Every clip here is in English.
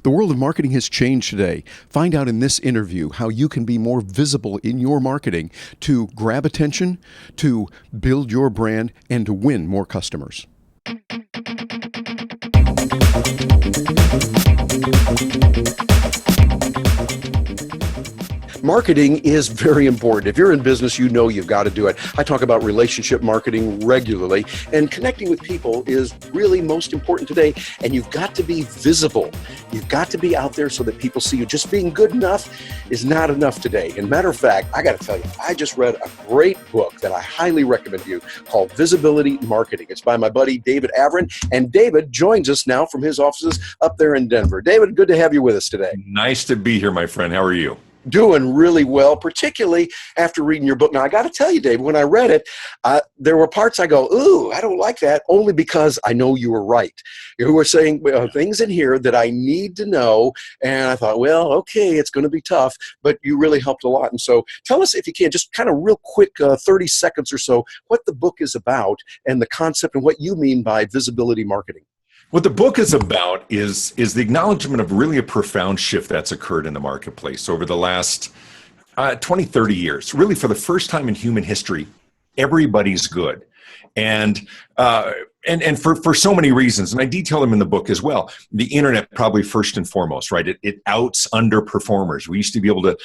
The world of marketing has changed today. Find out in this interview how you can be more visible in your marketing to grab attention, to build your brand, and to win more customers. Marketing is very important. If you're in business, you know you've got to do it. I talk about relationship marketing regularly, and connecting with people is really most important today. And you've got to be visible. You've got to be out there so that people see you. Just being good enough is not enough today. And matter of fact, I got to tell you, I just read a great book that I highly recommend to you called Visibility Marketing. It's by my buddy David Averin, and David joins us now from his offices up there in Denver. David, good to have you with us today. Nice to be here, my friend. How are you? Doing really well, particularly after reading your book. Now, I got to tell you, Dave, when I read it, there were parts I go, ooh, I don't like that, only because I know you were right. You were saying things in here that I need to know, and I thought, well, okay, it's going to be tough, but you really helped a lot. And so tell us, if you can, just kind of real quick, 30 seconds or so, what the book is about and the concept and what you mean by visibility marketing. What the book is about is the acknowledgement of really a profound shift that's occurred in the marketplace over the last 20, 30 years. Really, for the first time in human history, everybody's good. And for so many reasons, and I detail them in the book as well. The internet, probably first and foremost, right? It outs underperformers. We used to be able to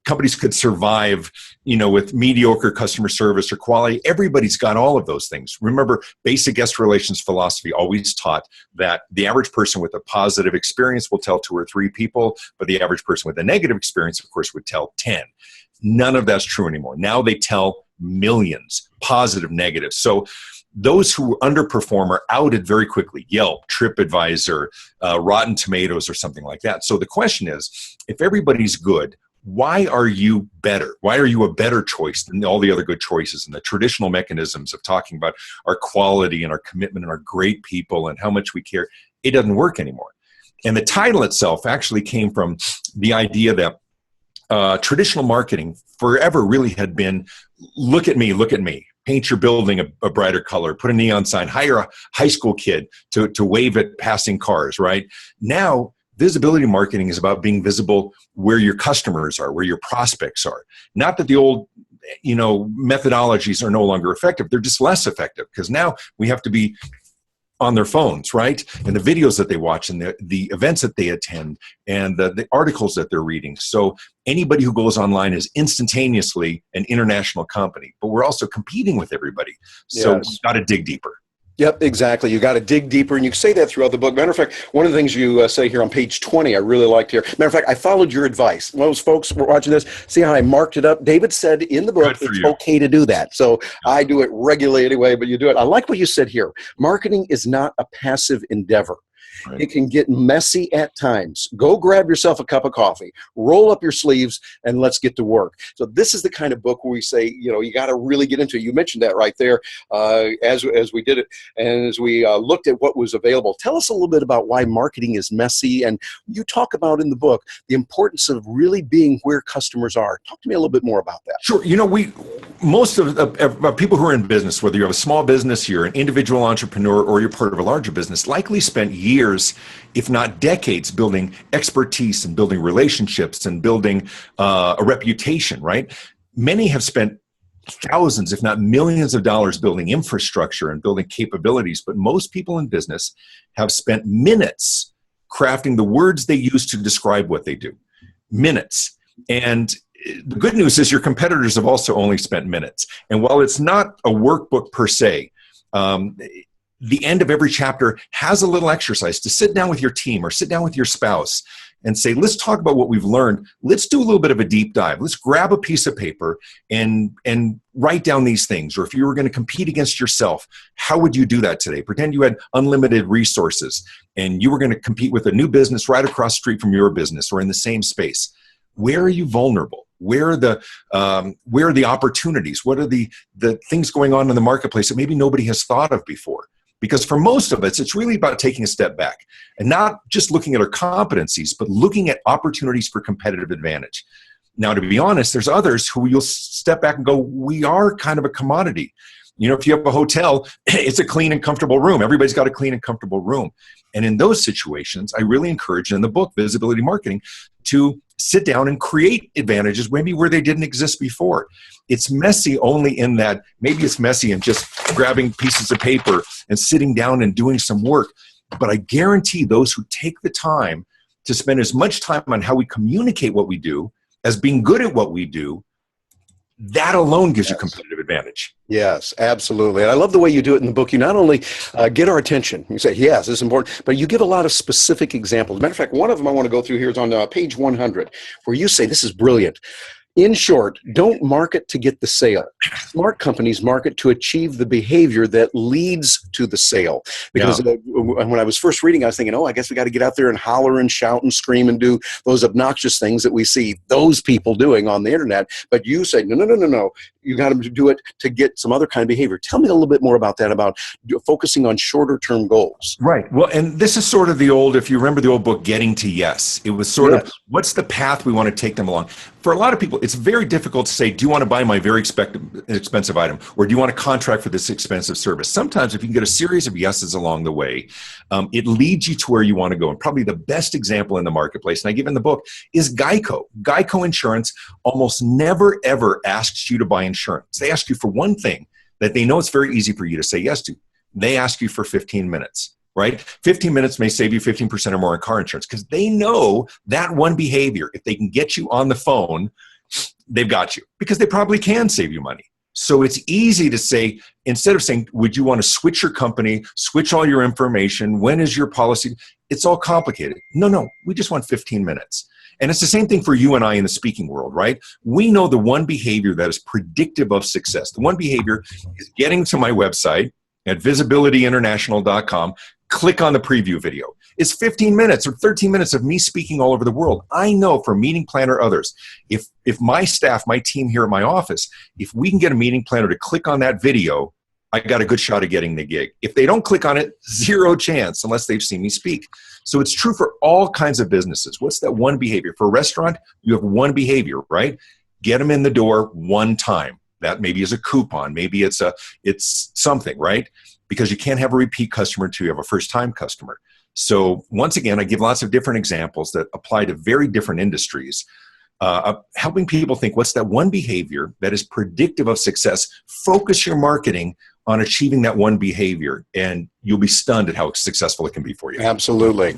companies could survive, with mediocre customer service or quality. Everybody's got all of those things. Remember, basic guest relations philosophy always taught that the average person with a positive experience will tell 2 or 3 people, but the average person with a negative experience, of course, would tell 10. None of that's true anymore. Now they tell millions, positive, negative. So those who underperform are outed very quickly. Yelp, TripAdvisor, Rotten Tomatoes, or something like that. So the question is, if everybody's good, why are you better? Why are you a better choice than all the other good choices? And the traditional mechanisms of talking about our quality and our commitment and our great people and how much we care, it doesn't work anymore. And the title itself actually came from the idea that traditional marketing forever really had been, look at me, paint your building a brighter color, put a neon sign, hire a high school kid to wave at passing cars, right? Now, visibility marketing is about being visible where your customers are, where your prospects are. Not that the old, methodologies are no longer effective. They're just less effective because now we have to be on their phones, right? And the videos that they watch and the events that they attend and the articles that they're reading. So anybody who goes online is instantaneously an international company, but we're also competing with everybody. So we've got to dig deeper. Yep, exactly. You got to dig deeper, and you say that throughout the book. Matter of fact, one of the things you say here on page 20, I really liked here. Matter of fact, I followed your advice. Those folks were watching this. See how I marked it up? David said in the book, it's okay to do that. So I do it regularly anyway, but you do it. I like what you said here. Marketing is not a passive endeavor. Right. It can get messy at times. Go grab yourself a cup of coffee, roll up your sleeves, and let's get to work. So this is the kind of book where we say, you got to really get into it. You mentioned that right there as we did it and as we looked at what was available. Tell us a little bit about why marketing is messy. And you talk about in the book the importance of really being where customers are. Talk to me a little bit more about that. Sure. Most of people who are in business, whether you have a small business, you're an individual entrepreneur, or you're part of a larger business, likely spent years, if not decades, building expertise and building relationships and building a reputation, right? Many have spent thousands, if not millions of dollars building infrastructure and building capabilities, but most people in business have spent minutes crafting the words they use to describe what they do. Minutes. And the good news is your competitors have also only spent minutes. And while it's not a workbook per se, the end of every chapter has a little exercise to sit down with your team or sit down with your spouse and say, let's talk about what we've learned. Let's do a little bit of a deep dive. Let's grab a piece of paper and write down these things. Or if you were going to compete against yourself, how would you do that today? Pretend you had unlimited resources and you were going to compete with a new business right across the street from your business or in the same space. Where are you vulnerable? Where are the opportunities? What are the things going on in the marketplace that maybe nobody has thought of before? Because for most of us, it's really about taking a step back and not just looking at our competencies, but looking at opportunities for competitive advantage. Now, to be honest, there's others who you'll step back and go, we are kind of a commodity. If you have a hotel, it's a clean and comfortable room. Everybody's got a clean and comfortable room. And in those situations, I really encourage in the book, Visibility Marketing, to sit down and create advantages maybe where they didn't exist before. It's messy only in that maybe it's messy in just grabbing pieces of paper and sitting down and doing some work. But I guarantee those who take the time to spend as much time on how we communicate what we do as being good at what we do, that alone gives you competitive advantage. Yes, absolutely. And I love the way you do it in the book. You not only get our attention, you say, yes, this is important, but you give a lot of specific examples. As a matter of fact, one of them I want to go through here is on page 100, where you say, this is brilliant. In short, don't market to get the sale. Smart companies market to achieve the behavior that leads to the sale. Because when I was first reading, I was thinking, I guess we got to get out there and holler and shout and scream and do those obnoxious things that we see those people doing on the internet. But you say, no. You got to do it to get some other kind of behavior. Tell me a little bit more about that, about focusing on shorter term goals. Right. Well, and this is sort of the old, if you remember the old book, Getting to Yes. It was sort of, what's the path we want to take them along? For a lot of people, it's very difficult to say, do you want to buy my very expensive item? Or do you want to contract for this expensive service? Sometimes if you can get a series of yeses along the way, it leads you to where you want to go. And probably the best example in the marketplace, and I give in the book, is Geico. Geico Insurance almost never, ever asks you to buy insurance. They ask you for one thing that they know it's very easy for you to say yes to. They ask you for 15 minutes, right? 15 minutes may save you 15% or more in car insurance because they know that one behavior, if they can get you on the phone, they've got you because they probably can save you money. So it's easy to say, instead of saying, would you want to switch your company, switch all your information, when is your policy? It's all complicated. No, we just want 15 minutes. And it's the same thing for you and I in the speaking world, right? We know the one behavior that is predictive of success. The one behavior is getting to my website at visibilityinternational.com, click on the preview video. It's 15 minutes or 13 minutes of me speaking all over the world. I know for meeting planner others, if my staff, my team here at my office, if we can get a meeting planner to click on that video, I got a good shot at getting the gig. If they don't click on it, zero chance unless they've seen me speak. So it's true for all kinds of businesses. What's that one behavior? For a restaurant, you have one behavior, right? Get them in the door one time. That maybe is a coupon. Maybe it's something, right? Because you can't have a repeat customer until you have a first-time customer. So once again, I give lots of different examples that apply to very different industries, helping people think, what's that one behavior that is predictive of success? Focus your marketing on achieving that one behavior, and you'll be stunned at how successful it can be for you. Absolutely.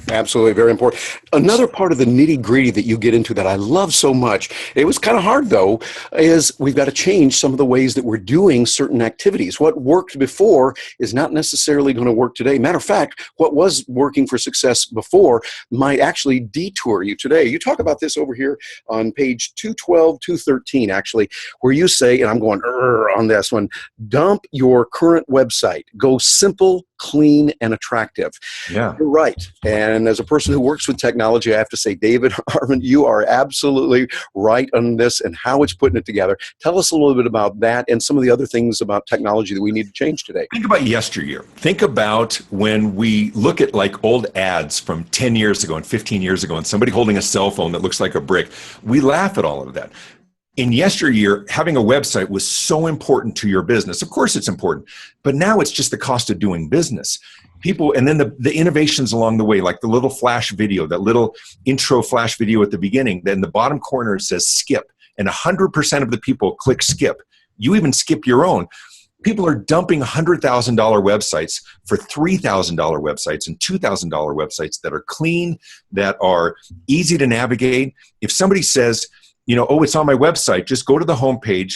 Very important. Another part of the nitty-gritty that you get into that I love so much, it was kind of hard though, is we've got to change some of the ways that we're doing certain activities. What worked before is not necessarily going to work today. Matter of fact, what was working for success before might actually detour you today. You talk about this over here on page 212, 213, actually, where you say, and I'm going on this one, dump your current website. Go simple, clean, and attractive. Yeah. You're right. And as a person who works with technology, I have to say, David, Arvind, you are absolutely right on this and how it's putting it together. Tell us a little bit about that and some of the other things about technology that we need to change today. Think about yesteryear. Think about when we look at like old ads from 10 years ago and 15 years ago and somebody holding a cell phone that looks like a brick. We laugh at all of that. In yesteryear, having a website was so important to your business. Of course it's important, but now it's just the cost of doing business. People, and then the innovations along the way, like the little flash video, that little intro flash video at the beginning, then the bottom corner it says skip, and 100% of the people click skip. You even skip your own. People are dumping $100,000 websites for $3,000 websites and $2,000 websites that are clean, that are easy to navigate. If somebody says, it's on my website, just go to the homepage,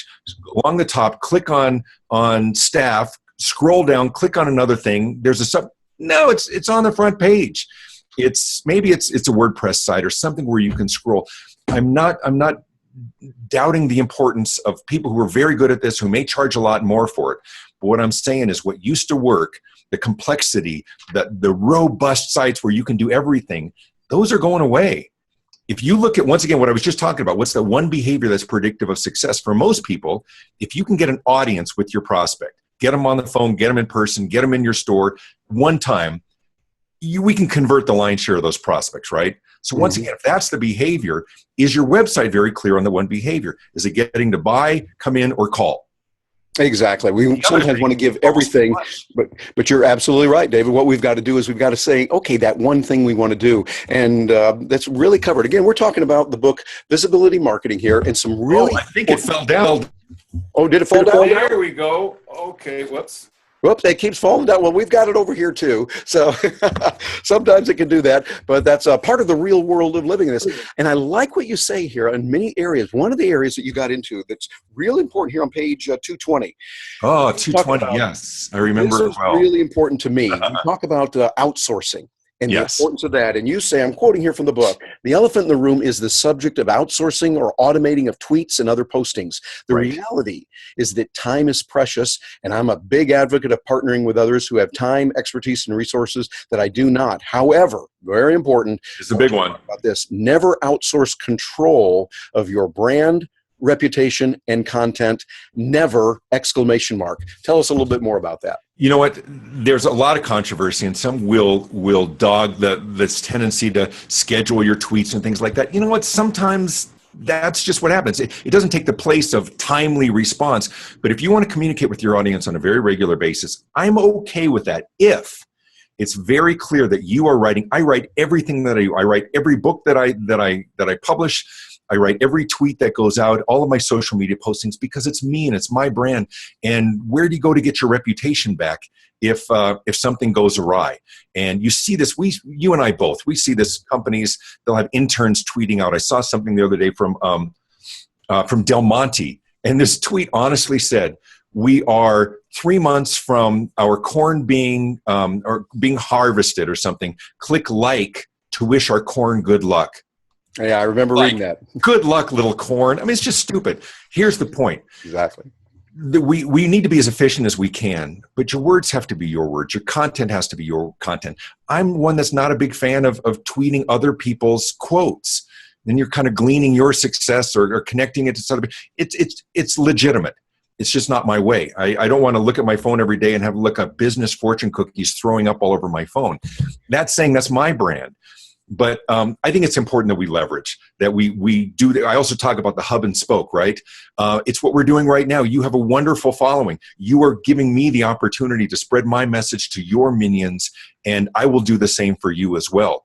along the top, click on staff, scroll down, click on another thing. No, it's on the front page. Maybe it's a WordPress site or something where you can scroll. I'm not doubting the importance of people who are very good at this, who may charge a lot more for it. But what I'm saying is what used to work, the complexity, the robust sites where you can do everything, those are going away. If you look at, once again, what I was just talking about, what's the one behavior that's predictive of success? For most people, if you can get an audience with your prospect, get them on the phone, get them in person, get them in your store one time, we can convert the lion's share of those prospects, right? So once again, if that's the behavior, is your website very clear on the one behavior? Is it getting to buy, come in, or call? Exactly. We The other sometimes thing, want to give almost too everything, much. but you're absolutely right, David. What we've got to do is we've got to say, okay, that one thing we want to do, and that's really covered. Again, we're talking about the book Visibility Marketing here, and some Oh, really I think it important. fell down. Oh, did it fall down? There we go. Okay, whoops. Whoops, it keeps falling down. Well, we've got it over here too. So sometimes it can do that, but that's a part of the real world of living this. And I like what you say here in many areas. One of the areas that you got into that's real important here on page 220. Oh, Talk 220. about Yes, I this remember it is well. really important to me. You talk about outsourcing and the Yes. importance of that. And you say, I'm quoting here from the book, the elephant in the room is the subject of outsourcing or automating of tweets and other postings. The Right. reality is that time is precious, and I'm a big advocate of partnering with others who have time, expertise, and resources that I do not. However, very important, It's a big one. about this, never outsource control of your brand, reputation, and content. Never, exclamation mark. Tell us a little bit more about that. You know what? There's a lot of controversy, and some will dog this tendency to schedule your tweets and things like that. You know what? Sometimes that's just what happens. It doesn't take the place of timely response. But if you want to communicate with your audience on a very regular basis, I'm okay with that. If it's very clear that you are writing, I write everything that I do. I write every book that I publish. I write every tweet that goes out, all of my social media postings, because it's me and it's my brand. And where do you go to get your reputation back if something goes awry? And you see this, you and I both, we see this. Companies, they'll have interns tweeting out. I saw something the other day from Del Monte, and this tweet honestly said, "We are 3 months from our corn being harvested or something. Click like to wish our corn good luck." Yeah, I remember reading that. Good luck, little corn. I mean, it's just stupid. Here's the point. Exactly. We need to be as efficient as we can, but your words have to be your words. Your content has to be your content. I'm one that's not a big fan of tweeting other people's quotes. Then you're kind of gleaning your success or connecting it to something. It's legitimate. It's just not my way. I don't want to look at my phone every day and have a look at business fortune cookies throwing up all over my phone. That's saying that's my brand. But I think it's important that we leverage, that we do. I also talk about the hub and spoke, right? It's what we're doing right now. You have a wonderful following. You are giving me the opportunity to spread my message to your minions, and I will do the same for you as well.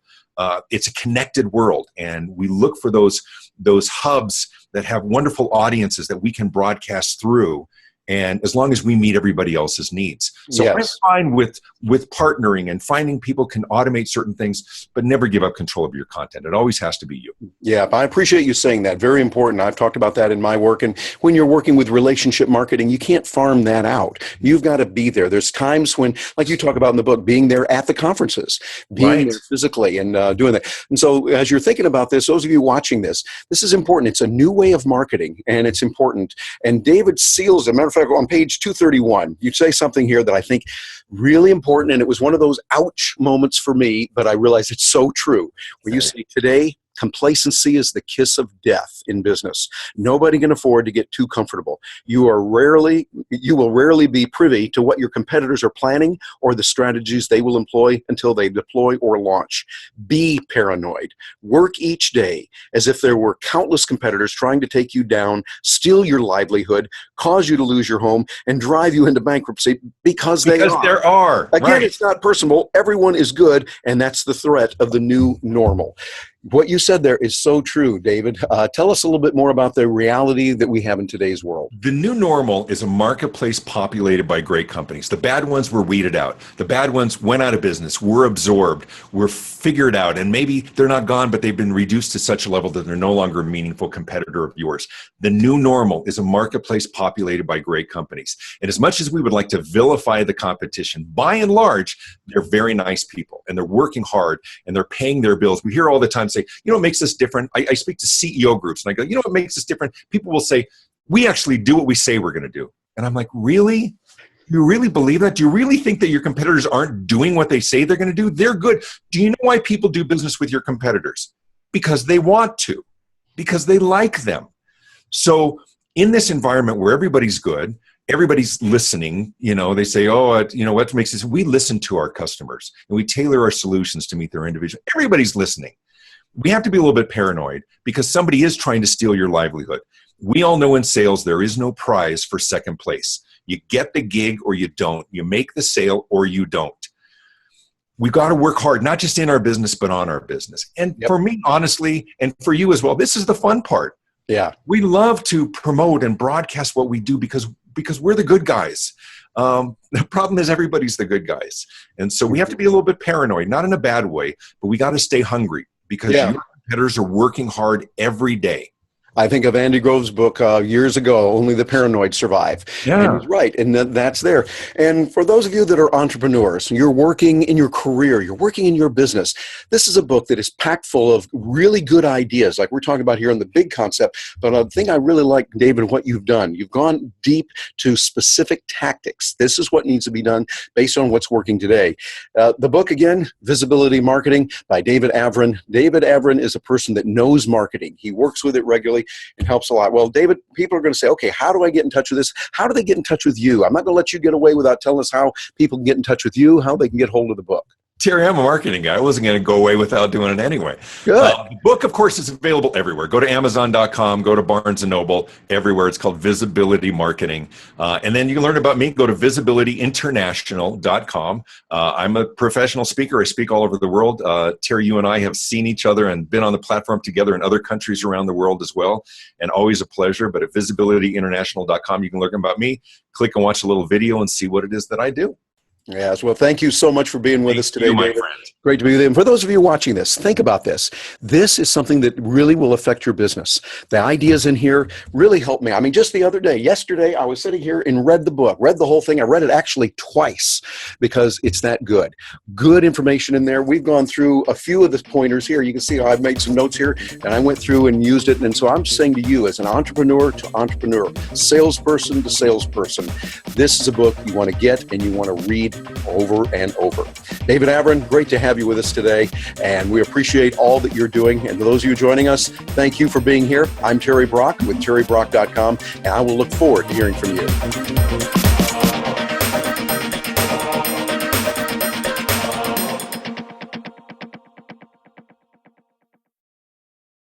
It's a connected world, and we look for those hubs that have wonderful audiences that we can broadcast through. And as long as we meet everybody else's needs. So Yes. I'm fine with partnering and finding people can automate certain things, but never give up control of your content. It always has to be you. Yeah, I appreciate you saying that. Very important. I've talked about that in my work. And when you're working with relationship marketing, you can't farm that out. You've got to be there. There's times when, like you talk about in the book, being there at the conferences, being Right. there physically and doing that. And so as you're thinking about this, those of you watching this is important. It's a new way of marketing, and it's important. And David Seals, as a matter of fact, on page 231, you say something here that I think really important, and it was one of those ouch moments for me, but I realize it's so true. Where you say, today, complacency is the kiss of death in business. Nobody can afford to get too comfortable. You will rarely be privy to what your competitors are planning or the strategies they will employ until they deploy or launch. Be paranoid. Work each day as if there were countless competitors trying to take you down, steal your livelihood, cause you to lose your home, and drive you into bankruptcy because there are. Again, Right. It's not personal. Everyone is good, and that's the threat of the new normal. What you said there is so true, David. Tell us a little bit more about the reality that we have in today's world. The new normal is a marketplace populated by great companies. The bad ones were weeded out. The bad ones went out of business, were absorbed, were figured out, and maybe they're not gone, but they've been reduced to such a level that they're no longer a meaningful competitor of yours. The new normal is a marketplace populated by great companies. And as much as we would like to vilify the competition, by and large, they're very nice people, and they're working hard, and they're paying their bills. We hear all the time say, you know what makes us different? I speak to CEO groups, and I go, you know what makes us different? People will say, we actually do what we say we're going to do. And I'm like, really? You really believe that? Do you really think that your competitors aren't doing what they say they're going to do? They're good. Do you know why people do business with your competitors? Because they want to, because they like them. So in this environment where everybody's good, everybody's listening, they say, what makes this? We listen to our customers, and we tailor our solutions to meet their individual. Everybody's listening. We have to be a little bit paranoid because somebody is trying to steal your livelihood. We all know in sales there is no prize for second place. You get the gig or you don't. You make the sale or you don't. We've got to work hard, not just in our business, but on our business. And for me, honestly, and for you as well, this is the fun part. Yeah. We love to promote and broadcast what we do because we're the good guys. The problem is everybody's the good guys. And so we have to be a little bit paranoid, not in a bad way, but we got to stay hungry because your competitors are working hard every day. I think of Andy Grove's book years ago, Only the Paranoid Survive. Yeah. And he's right, and that's there. And for those of you that are entrepreneurs, you're working in your career, you're working in your business, this is a book that is packed full of really good ideas, like we're talking about here in the big concept. But the thing I really like, David, what you've done, you've gone deep to specific tactics. This is what needs to be done based on what's working today. The book, again, Visibility Marketing by David Avrin. David Avrin is a person that knows marketing. He works with it regularly. It helps a lot. Well, David, people are going to say, okay, how do I get in touch with this? How do they get in touch with you? I'm not going to let you get away without telling us how people can get in touch with you, how they can get hold of the book. Terry, I'm a marketing guy. I wasn't going to go away without doing it anyway. Good. The book, of course, is available everywhere. Go to Amazon.com, go to Barnes & Noble, everywhere. It's called Visibility Marketing. And then you can learn about me. Go to visibilityinternational.com. I'm a professional speaker. I speak all over the world. Terry, you and I have seen each other and been on the platform together in other countries around the world as well. And always a pleasure. But at visibilityinternational.com, you can learn about me, click and watch a little video and see what it is that I do. Yes. Well, thank you so much for being with us today, my David. friend. Great to be with you. And for those of you watching this, think about this. This is something that really will affect your business. The ideas in here really help me. I mean, just the other day, yesterday, I was sitting here and read the book, read the whole thing. I read it actually twice because it's that good. Good information in there. We've gone through a few of the pointers here. You can see how I've made some notes here, and I went through and used it. And so I'm saying to you, as an entrepreneur to entrepreneur, salesperson to salesperson, this is a book you want to get and you want to read over and over. David Avrin, great to have you with us today, and we appreciate all that you're doing. And to those of you joining us, thank you for being here. I'm Terry Brock with terrybrock.com, and I will look forward to hearing from you.